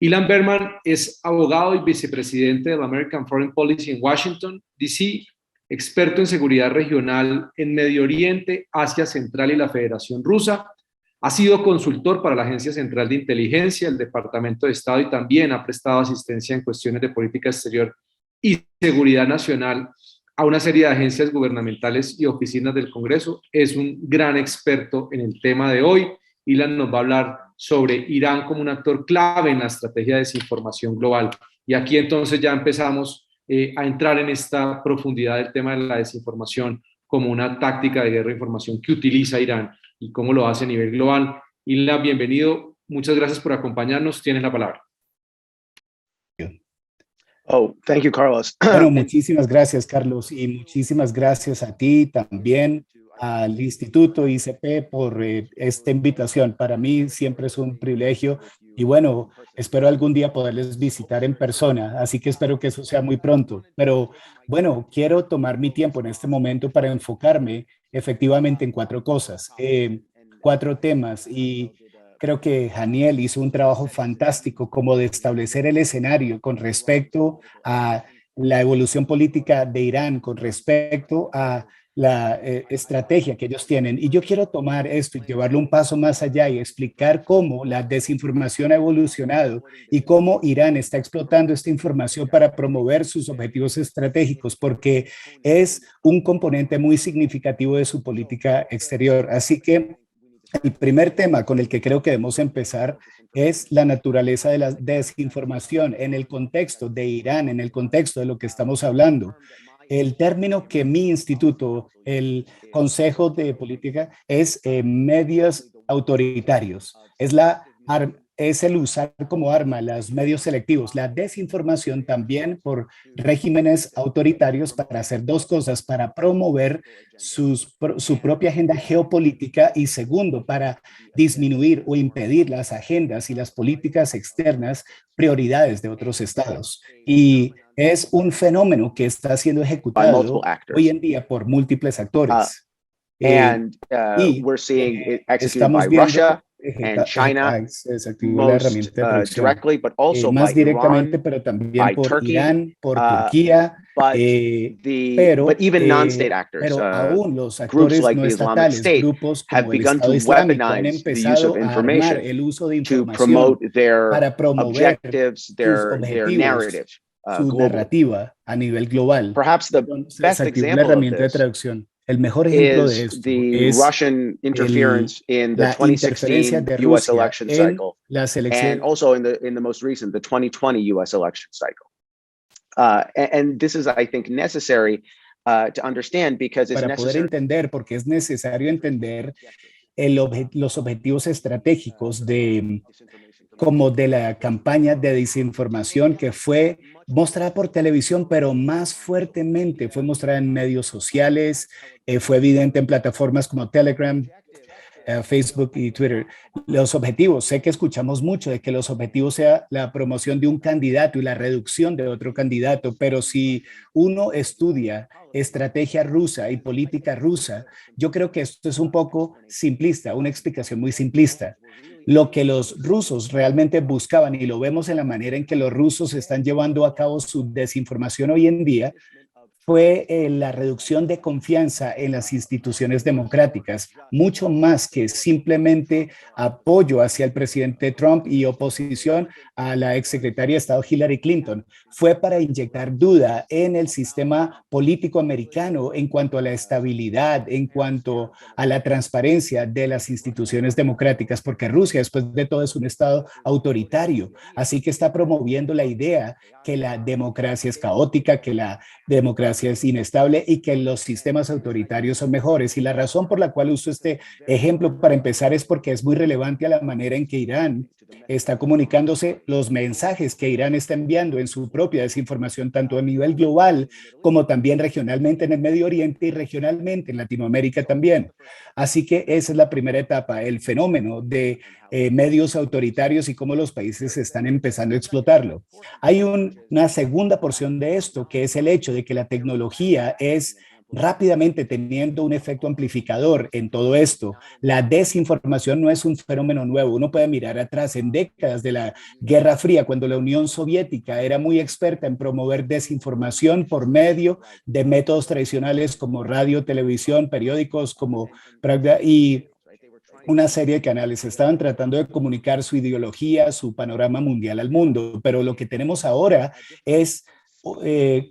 Ilan Berman es abogado y vicepresidente de la American Foreign Policy en Washington, D.C., experto en seguridad regional en Medio Oriente, Asia Central y la Federación Rusa. Ha sido consultor para la Agencia Central de Inteligencia, el Departamento de Estado y también ha prestado asistencia en cuestiones de política exterior y seguridad nacional a una serie de agencias gubernamentales y oficinas del Congreso. Es un gran experto en el tema de hoy. Ilan nos va a hablar sobre Irán como un actor clave en la estrategia de desinformación global. Y aquí entonces ya empezamos a entrar en esta profundidad del tema de la desinformación como una táctica de guerra de información que utiliza Irán y cómo lo hace a nivel global. Ilan, bienvenido. Muchas gracias por acompañarnos. Tienes la palabra. Oh, thank you, Carlos. Bueno, muchísimas gracias, Carlos, y muchísimas gracias a ti también, al Instituto ICP por esta invitación. Para mí siempre es un privilegio y bueno, espero algún día poderles visitar en persona, así que espero que eso sea muy pronto. Pero bueno, quiero tomar mi tiempo en este momento para enfocarme efectivamente en cuatro cosas, cuatro temas, y creo que Haniel hizo un trabajo fantástico como de establecer el escenario con respecto a la evolución política de Irán, con respecto a la estrategia que ellos tienen. Y yo quiero tomar esto y llevarlo un paso más allá y explicar cómo la desinformación ha evolucionado y cómo Irán está explotando esta información para promover sus objetivos estratégicos, porque es un componente muy significativo de su política exterior. Así que el primer tema con el que creo que debemos empezar es la naturaleza de la desinformación en el contexto de Irán, en el contexto de lo que estamos hablando. El término que mi instituto, el Consejo de Política, es medios autoritarios. Es el usar como arma los medios selectivos, la desinformación también por regímenes autoritarios para hacer dos cosas: para promover su propia agenda geopolítica y segundo, para disminuir o impedir las agendas y las políticas externas, prioridades de otros estados. Y es un fenómeno que está siendo ejecutado hoy en día por múltiples actores. We're seeing it executed by Russia and China most directly, but also más by directamente, Iran, pero también by por Turkey, Irán, por Turquía, but even non-state actors, pero aún los groups actores like no the Islamic estatales, State, grupos have como el begun Estado to Islámico han weaponize the use of empezado a armar information el uso de to información promote their para promover objectives, sus their objetivos, narrative su globally. narrativa a nivel global. Perhaps the Entonces, best aquí una example of herramienta de this traducción. El mejor ejemplo de is esto the es Russian interference in the la interferencia 2016 de U.S. Rusia election en cycle, las and elecciones. also in the most recent, the 2020 U.S. election cycle. And this is, I think, necessary to understand because it's Para poder necessary. entender, porque es necesario entender los objetivos estratégicos como de la campaña de desinformación que fue mostrada por televisión, pero más fuertemente fue mostrada en medios sociales, fue evidente en plataformas como Telegram, Facebook y Twitter. Los objetivos, sé que escuchamos mucho de que los objetivos sea la promoción de un candidato y la reducción de otro candidato, pero si uno estudia estrategia rusa y política rusa, yo creo que esto es un poco simplista, una explicación muy simplista. Lo que los rusos realmente buscaban, y lo vemos en la manera en que los rusos están llevando a cabo su desinformación hoy en día, fue la reducción de confianza en las instituciones democráticas, mucho más que simplemente apoyo hacia el presidente Trump y oposición a la exsecretaria de Estado Hillary Clinton. Fue para inyectar duda en el sistema político americano en cuanto a la estabilidad, en cuanto a la transparencia de las instituciones democráticas, porque Rusia, después de todo, es un estado autoritario, así que está promoviendo la idea que la democracia es caótica, que la democracia es inestable y que los sistemas autoritarios son mejores. Y la razón por la cual uso este ejemplo para empezar es porque es muy relevante a la manera en que Irán está comunicándose, los mensajes que Irán está enviando en su propia desinformación, tanto a nivel global como también regionalmente en el Medio Oriente y regionalmente en Latinoamérica también. Así que esa es la primera etapa, el fenómeno de medios autoritarios y cómo los países están empezando a explotarlo. Hay una segunda porción de esto, que es el hecho de que la tecnología es rápidamente teniendo un efecto amplificador en todo esto. La desinformación no es un fenómeno nuevo. Uno puede mirar atrás en décadas de la Guerra Fría, cuando la Unión Soviética era muy experta en promover desinformación por medio de métodos tradicionales como radio, televisión, periódicos como Pravda y una serie de canales. Estaban tratando de comunicar su ideología, su panorama mundial al mundo, pero lo que tenemos ahora es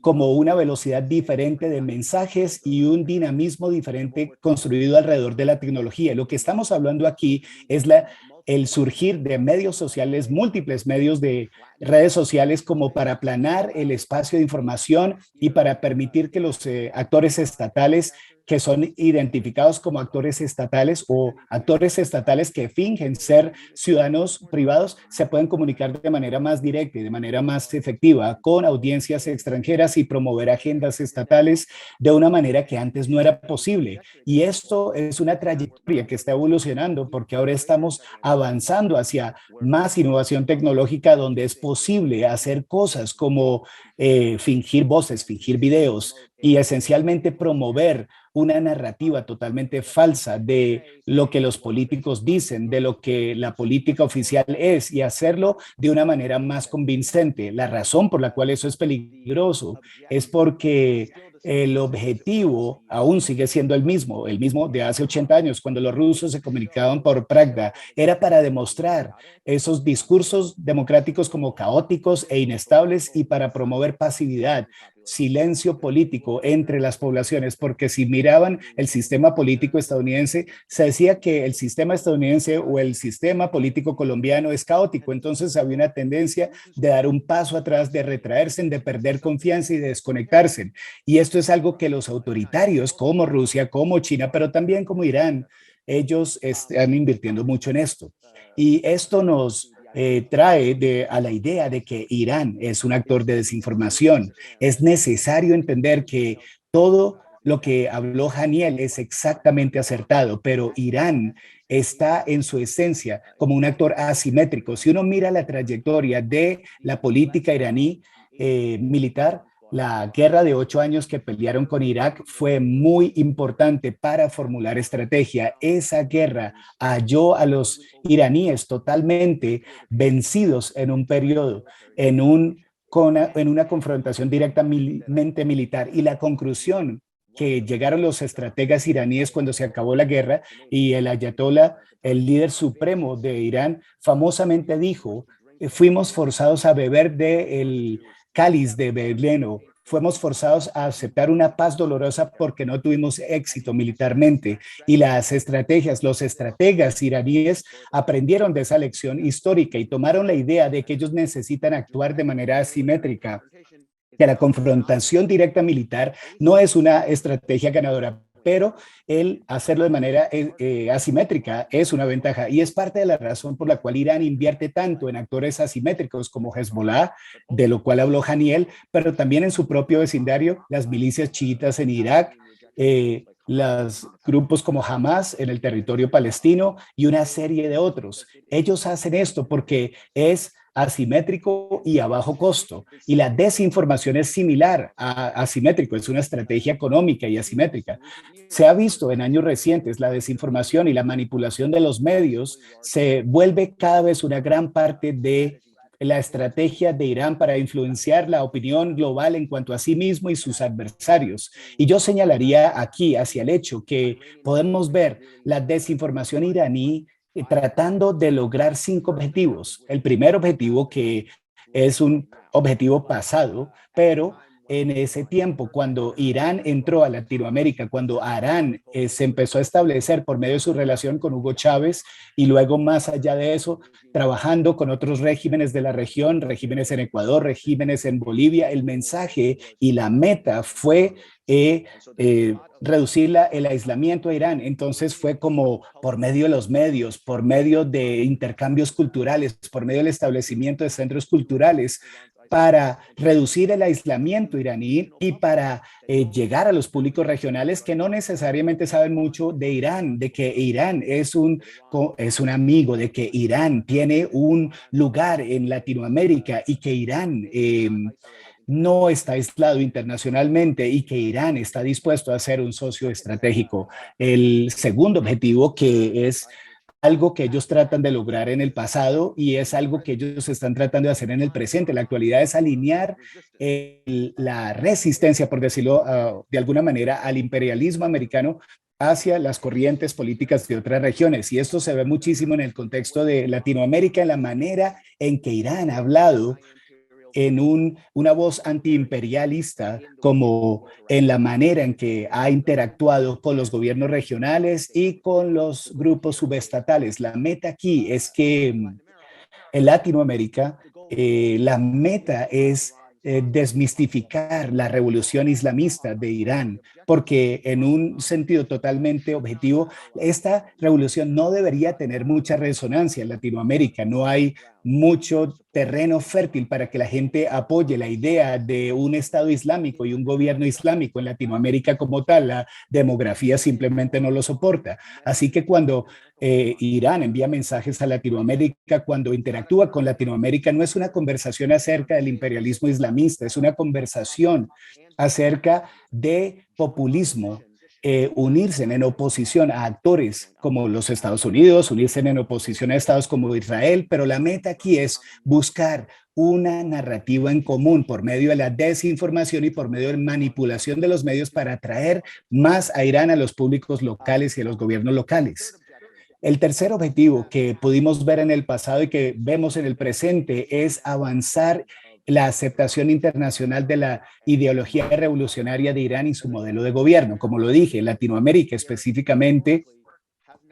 como una velocidad diferente de mensajes y un dinamismo diferente construido alrededor de la tecnología. Lo que estamos hablando aquí es el surgir de medios sociales, múltiples medios de redes sociales como para aplanar el espacio de información y para permitir que los actores estatales que son identificados como actores estatales o actores estatales que fingen ser ciudadanos privados se pueden comunicar de manera más directa y de manera más efectiva con audiencias extranjeras y promover agendas estatales de una manera que antes no era posible. Y esto es una trayectoria que está evolucionando porque ahora estamos avanzando hacia más innovación tecnológica donde es posible hacer cosas como fingir voces, fingir videos y esencialmente promover una narrativa totalmente falsa de lo que los políticos dicen, de lo que la política oficial es y hacerlo de una manera más convincente. La razón por la cual eso es peligroso es porque el objetivo aún sigue siendo el mismo de hace 80 años, cuando los rusos se comunicaban por Pravda, era para demostrar esos discursos democráticos como caóticos e inestables y para promover pasividad, silencio político entre las poblaciones, porque si miraban el sistema político estadounidense, se decía que el sistema estadounidense o el sistema político colombiano es caótico, entonces había una tendencia de dar un paso atrás, de retraerse, de perder confianza y de desconectarse. Y esto es algo que los autoritarios como Rusia, como China, pero también como Irán, ellos están invirtiendo mucho en esto. Y esto nos trae a la idea de que Irán es un actor de desinformación. Es necesario entender que todo lo que habló Haniel es exactamente acertado, pero Irán está en su esencia como un actor asimétrico. Si uno mira la trayectoria de la política iraní militar, la guerra de 8 años que pelearon con Irak fue muy importante para formular estrategia. Esa guerra halló a los iraníes totalmente vencidos en un periodo, en una confrontación directamente militar. Y la conclusión que llegaron los estrategas iraníes cuando se acabó la guerra y el ayatollah, el líder supremo de Irán, famosamente dijo, fuimos forzados a beber del cáliz de veneno, fuimos forzados a aceptar una paz dolorosa porque no tuvimos éxito militarmente y las estrategias, los estrategas iraníes aprendieron de esa lección histórica y tomaron la idea de que ellos necesitan actuar de manera asimétrica, que la confrontación directa militar no es una estrategia ganadora, pero el hacerlo de manera asimétrica es una ventaja y es parte de la razón por la cual Irán invierte tanto en actores asimétricos como Hezbollah, de lo cual habló Haniel, pero también en su propio vecindario, las milicias chiitas en Irak, los grupos como Hamas en el territorio palestino y una serie de otros. Ellos hacen esto porque es asimétrico y a bajo costo. Y la desinformación es similar a asimétrico, es una estrategia económica y asimétrica. Se ha visto en años recientes la desinformación y la manipulación de los medios se vuelve cada vez una gran parte de la estrategia de Irán para influenciar la opinión global en cuanto a sí mismo y sus adversarios. Y yo señalaría aquí hacia el hecho que podemos ver la desinformación iraní tratando de lograr 5 objetivos. El primer objetivo, que es un objetivo pasado, pero en ese tiempo, cuando Irán entró a Latinoamérica, cuando Arán se empezó a establecer por medio de su relación con Hugo Chávez y luego más allá de eso, trabajando con otros regímenes de la región, regímenes en Ecuador, regímenes en Bolivia, el mensaje y la meta fue reducir el aislamiento a Irán. Entonces fue como por medio de los medios, por medio de intercambios culturales, por medio del establecimiento de centros culturales, para reducir el aislamiento iraní y para llegar a los públicos regionales que no necesariamente saben mucho de Irán, de que Irán es un amigo, de que Irán tiene un lugar en Latinoamérica y que Irán no está aislado internacionalmente y que Irán está dispuesto a ser un socio estratégico. El segundo objetivo, que es algo que ellos tratan de lograr en el pasado y es algo que ellos están tratando de hacer en el presente. La actualidad es alinear la resistencia, por decirlo de alguna manera, al imperialismo americano hacia las corrientes políticas de otras regiones. Y esto se ve muchísimo en el contexto de Latinoamérica, en la manera en que Irán ha hablado en una voz antiimperialista, como en la manera en que ha interactuado con los gobiernos regionales y con los grupos subestatales. La meta aquí es que en Latinoamérica la meta es desmistificar la revolución islamista de Irán, porque en un sentido totalmente objetivo, esta revolución no debería tener mucha resonancia en Latinoamérica. No hay mucho terreno fértil para que la gente apoye la idea de un Estado islámico y un gobierno islámico en Latinoamérica como tal. La demografía simplemente no lo soporta. Así que cuando Irán envía mensajes a Latinoamérica, cuando interactúa con Latinoamérica, no es una conversación acerca del imperialismo islamista, es una conversación acerca de populismo, unirse en oposición a actores como los Estados Unidos, unirse en oposición a estados como Israel, pero la meta aquí es buscar una narrativa en común por medio de la desinformación y por medio de manipulación de los medios para atraer más a Irán a los públicos locales y a los gobiernos locales. El tercer objetivo que pudimos ver en el pasado y que vemos en el presente es avanzar la aceptación internacional de la ideología revolucionaria de Irán y su modelo de gobierno. Como lo dije, en Latinoamérica específicamente,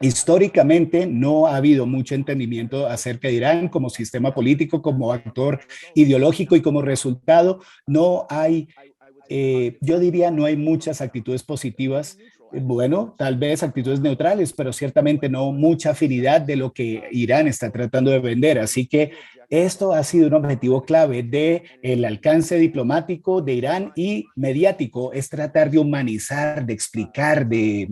históricamente no ha habido mucho entendimiento acerca de Irán como sistema político, como actor ideológico y como resultado no hay, yo diría, no hay muchas actitudes positivas. Bueno, tal vez actitudes neutrales, pero ciertamente no mucha afinidad de lo que Irán está tratando de vender. Así que esto ha sido un objetivo clave del alcance diplomático de Irán y mediático, es tratar de humanizar, de explicar, de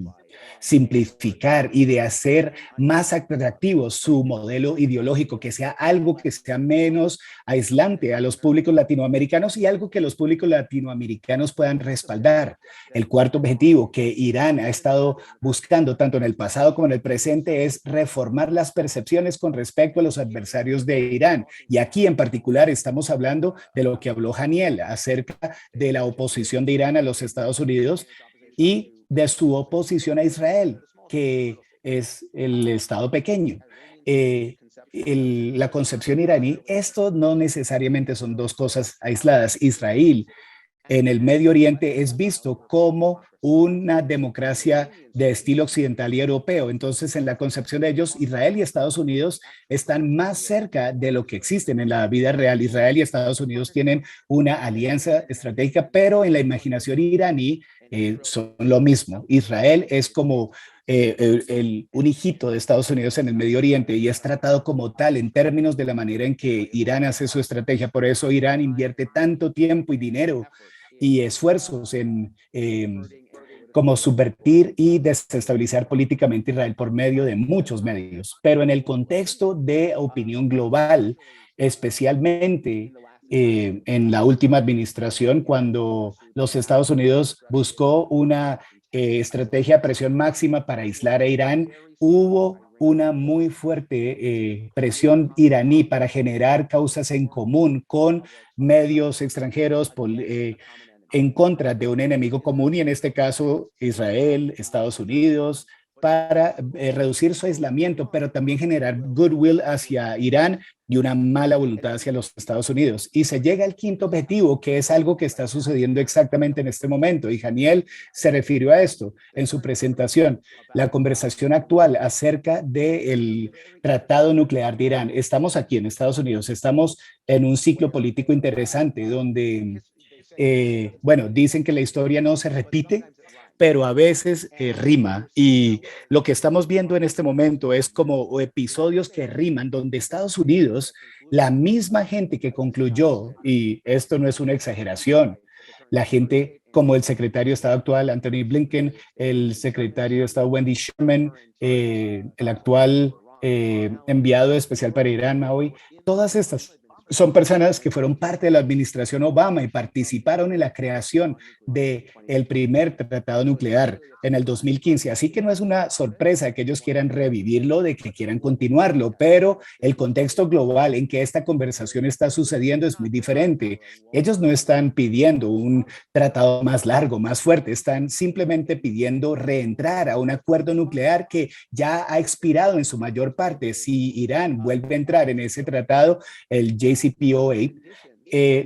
simplificar y de hacer más atractivo su modelo ideológico, que sea algo que sea menos aislante a los públicos latinoamericanos y algo que los públicos latinoamericanos puedan respaldar. El cuarto objetivo que Irán ha estado buscando tanto en el pasado como en el presente es reformar las percepciones con respecto a los adversarios de Irán. Y aquí en particular estamos hablando de lo que habló Haniel acerca de la oposición de Irán a los Estados Unidos y de su oposición a Israel, que es el Estado pequeño. La concepción iraní, esto no necesariamente son dos cosas aisladas. Israel en el Medio Oriente es visto como una democracia de estilo occidental y europeo. Entonces, en la concepción de ellos, Israel y Estados Unidos están más cerca de lo que existen en la vida real. Israel y Estados Unidos tienen una alianza estratégica, pero en la imaginación iraní son lo mismo. Israel es como un hijito de Estados Unidos en el Medio Oriente y es tratado como tal en términos de la manera en que Irán hace su estrategia. Por eso Irán invierte tanto tiempo y dinero y esfuerzos en como subvertir y desestabilizar políticamente Israel por medio de muchos medios. Pero en el contexto de opinión global, especialmente en la última administración, cuando los Estados Unidos buscó una estrategia de presión máxima para aislar a Irán, hubo una muy fuerte presión iraní para generar causas en común con medios extranjeros en contra de un enemigo común y en este caso Israel, Estados Unidos, para reducir su aislamiento, pero también generar goodwill hacia Irán y una mala voluntad hacia los Estados Unidos. Y se llega al quinto objetivo, que es algo que está sucediendo exactamente en este momento. Y Haniel se refirió a esto en su presentación. La conversación actual acerca del tratado nuclear de Irán. Estamos aquí en Estados Unidos, estamos en un ciclo político interesante donde, bueno, dicen que la historia no se repite, pero a veces rima. Y lo que estamos viendo en este momento es como episodios que riman, donde Estados Unidos, la misma gente que concluyó, y esto no es una exageración, la gente como el secretario de Estado actual, Anthony Blinken, el secretario de Estado, Wendy Sherman, el actual enviado especial para Irán, Maui, todas estas son personas que fueron parte de la administración Obama y participaron en la creación del primer tratado nuclear en el 2015. Así que no es una sorpresa que ellos quieran revivirlo, de que quieran continuarlo, pero el contexto global en que esta conversación está sucediendo es muy diferente. Ellos no están pidiendo un tratado más largo, más fuerte, están simplemente pidiendo reentrar a un acuerdo nuclear que ya ha expirado en su mayor parte. Si Irán vuelve a entrar en ese tratado, el JCPOA,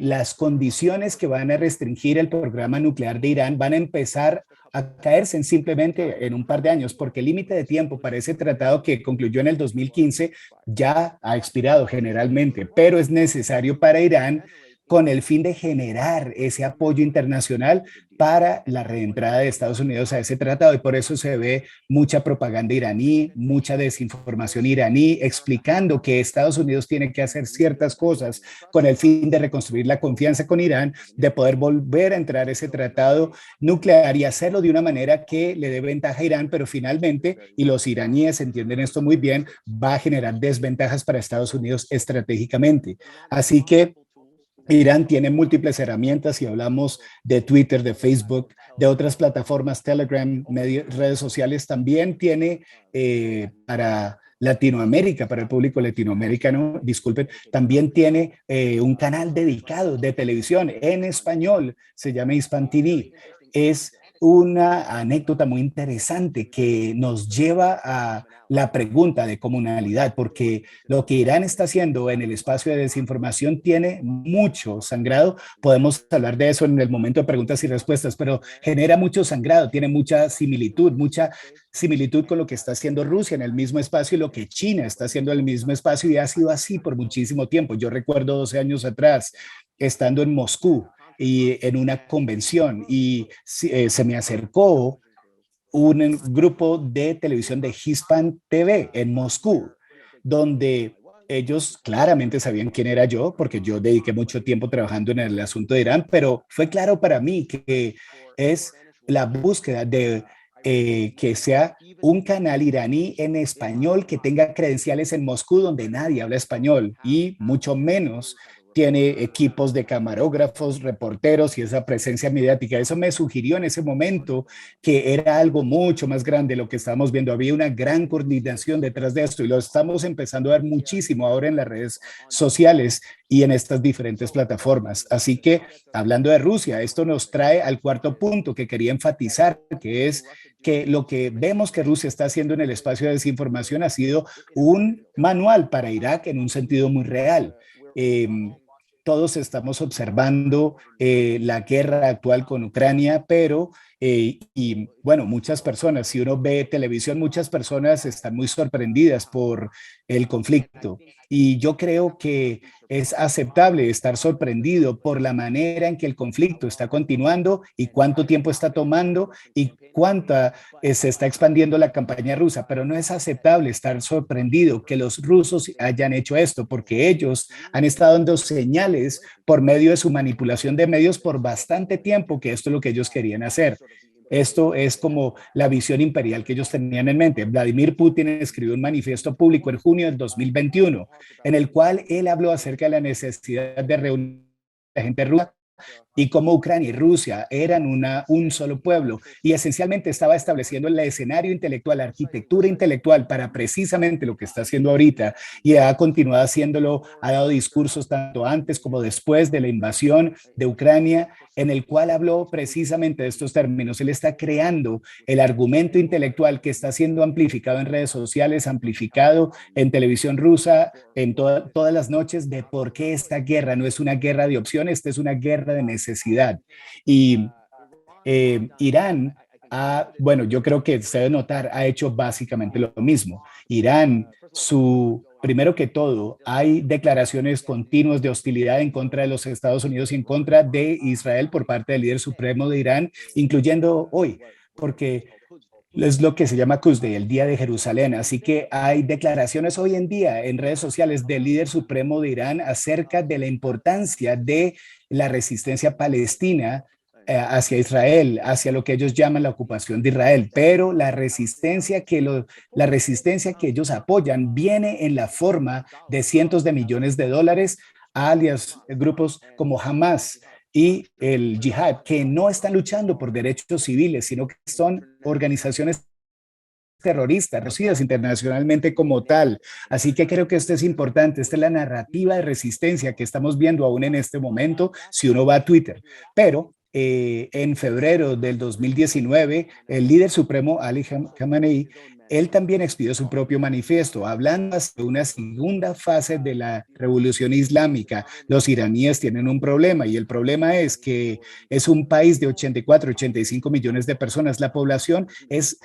las condiciones que van a restringir el programa nuclear de Irán van a empezar a caerse simplemente en un par de años, porque el límite de tiempo para ese tratado que concluyó en el 2015 ya ha expirado generalmente, pero es necesario para Irán con el fin de generar ese apoyo internacional para la reentrada de Estados Unidos a ese tratado. Y por eso se ve mucha propaganda iraní, mucha desinformación iraní, explicando que Estados Unidos tiene que hacer ciertas cosas con el fin de reconstruir la confianza con Irán, de poder volver a entrar a ese tratado nuclear y hacerlo de una manera que le dé ventaja a Irán, pero finalmente, y los iraníes entienden esto muy bien, va a generar desventajas para Estados Unidos estratégicamente. Así que Irán tiene múltiples herramientas, si hablamos de Twitter, de Facebook, de otras plataformas, Telegram, redes sociales, también tiene para Latinoamérica, para el público latinoamericano, disculpen, también tiene un canal dedicado de televisión en español, se llama Hispan TV. Es una anécdota muy interesante que nos lleva a la pregunta de comunalidad, porque lo que Irán está haciendo en el espacio de desinformación tiene mucho sangrado. Podemos hablar de eso en el momento de preguntas y respuestas, pero genera mucho sangrado, tiene mucha similitud con lo que está haciendo Rusia en el mismo espacio y lo que China está haciendo en el mismo espacio, y ha sido así por muchísimo tiempo. Yo recuerdo 12 años atrás, estando en Moscú, y en una convención, y se me acercó un grupo de televisión de Hispan TV en Moscú, donde ellos claramente sabían quién era yo, porque yo dediqué mucho tiempo trabajando en el asunto de Irán, pero fue claro para mí que es la búsqueda de que sea un canal iraní en español que tenga credenciales en Moscú, donde nadie habla español y mucho menos tiene equipos de camarógrafos, reporteros y esa presencia mediática. Eso me sugirió en ese momento que era algo mucho más grande lo que estábamos viendo. Había una gran coordinación detrás de esto y lo estamos empezando a ver muchísimo ahora en las redes sociales y en estas diferentes plataformas. Así que, hablando de Rusia, esto nos trae al cuarto punto que quería enfatizar, que es que lo que vemos que Rusia está haciendo en el espacio de desinformación ha sido un manual para Irak en un sentido muy real. Todos estamos observando la guerra actual con Ucrania, pero, y bueno, muchas personas, si uno ve televisión, muchas personas están muy sorprendidas por el conflicto. Y yo creo que es aceptable estar sorprendido por la manera en que el conflicto está continuando y cuánto tiempo está tomando y cuánta se está expandiendo la campaña rusa, pero no es aceptable estar sorprendido que los rusos hayan hecho esto, porque ellos han estado dando señales por medio de su manipulación de medios por bastante tiempo que esto es lo que ellos querían hacer. Esto es como la visión imperial que ellos tenían en mente. Vladimir Putin escribió un manifiesto público en junio del 2021, en el cual él habló acerca de la necesidad de reunir a la gente rusa y cómo Ucrania y Rusia eran un solo pueblo y esencialmente estaba estableciendo el escenario intelectual, la arquitectura intelectual para precisamente lo que está haciendo ahorita y ha continuado haciéndolo, ha dado discursos tanto antes como después de la invasión de Ucrania en el cual habló precisamente de estos términos. Él está creando el argumento intelectual que está siendo amplificado en redes sociales, amplificado en televisión rusa, en todas las noches de por qué esta guerra no es una guerra de opciones, esta es una guerra de necesidad. Y Irán, bueno, yo creo que se debe notar, ha hecho básicamente lo mismo. Irán, primero que todo, hay declaraciones continuas de hostilidad en contra de los Estados Unidos y en contra de Israel por parte del líder supremo de Irán, incluyendo hoy, porque es lo que se llama Quds Day, el Día de Jerusalén. Así que hay declaraciones hoy en día en redes sociales del líder supremo de Irán acerca de la importancia de la resistencia palestina hacia Israel, hacia lo que ellos llaman la ocupación de Israel, pero la resistencia que ellos apoyan viene en la forma de cientos de millones de dólares alias grupos como Hamas y el Yihad, que no están luchando por derechos civiles, sino que son organizaciones terroristas, reconocidas internacionalmente como tal. Así que creo que esto es importante. Esta es la narrativa de resistencia que estamos viendo aún en este momento si uno va a Twitter. Pero en febrero del 2019, el líder supremo Ali Khamenei, él también expidió su propio manifiesto, hablando de una segunda fase de la revolución islámica. Los iraníes tienen un problema y el problema es que es un país de 84, 85 millones de personas. La población es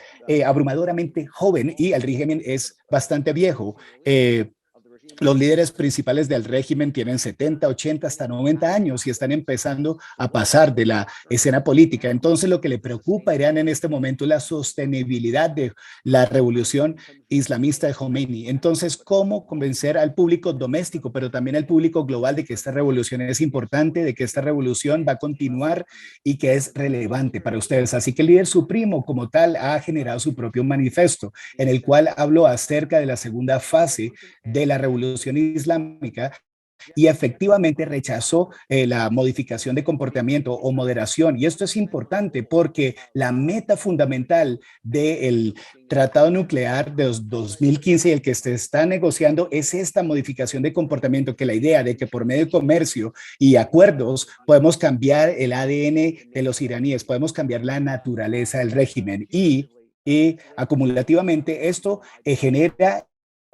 abrumadoramente joven y el régimen es bastante viejo. Los líderes principales del régimen tienen 70, 80, hasta 90 años y están empezando a pasar de la escena política. Entonces, lo que le preocupa a Irán en este momento es la sostenibilidad de la revolución islamista de Khomeini. Entonces, ¿cómo convencer al público doméstico, pero también al público global de que esta revolución es importante, de que esta revolución va a continuar y que es relevante para ustedes? Así que el líder supremo como tal ha generado su propio manifiesto en el cual habló acerca de la segunda fase de la revolución islámica y efectivamente rechazó la modificación de comportamiento o moderación. Y esto es importante porque la meta fundamental del tratado nuclear de 2015 y el que se está negociando es esta modificación de comportamiento, que la idea de que por medio de comercio y acuerdos podemos cambiar el ADN de los iraníes, podemos cambiar la naturaleza del régimen y acumulativamente esto genera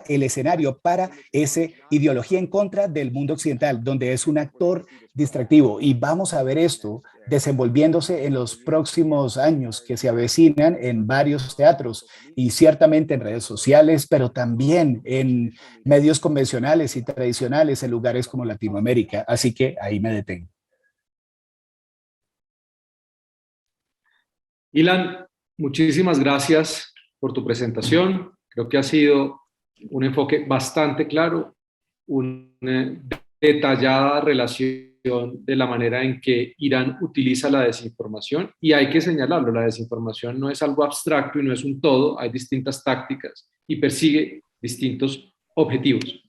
el escenario para esa ideología en contra del mundo occidental, donde es un actor distractivo. Y vamos a ver esto desenvolviéndose en los próximos años que se avecinan en varios teatros y ciertamente en redes sociales, pero también en medios convencionales y tradicionales en lugares como Latinoamérica. Así que ahí me detengo. Ilan, muchísimas gracias por tu presentación. Creo que ha sido un enfoque bastante claro, una detallada relación de la manera en que Irán utiliza la desinformación, y hay que señalarlo, la desinformación no es algo abstracto y no es un todo, hay distintas tácticas y persigue distintos objetivos.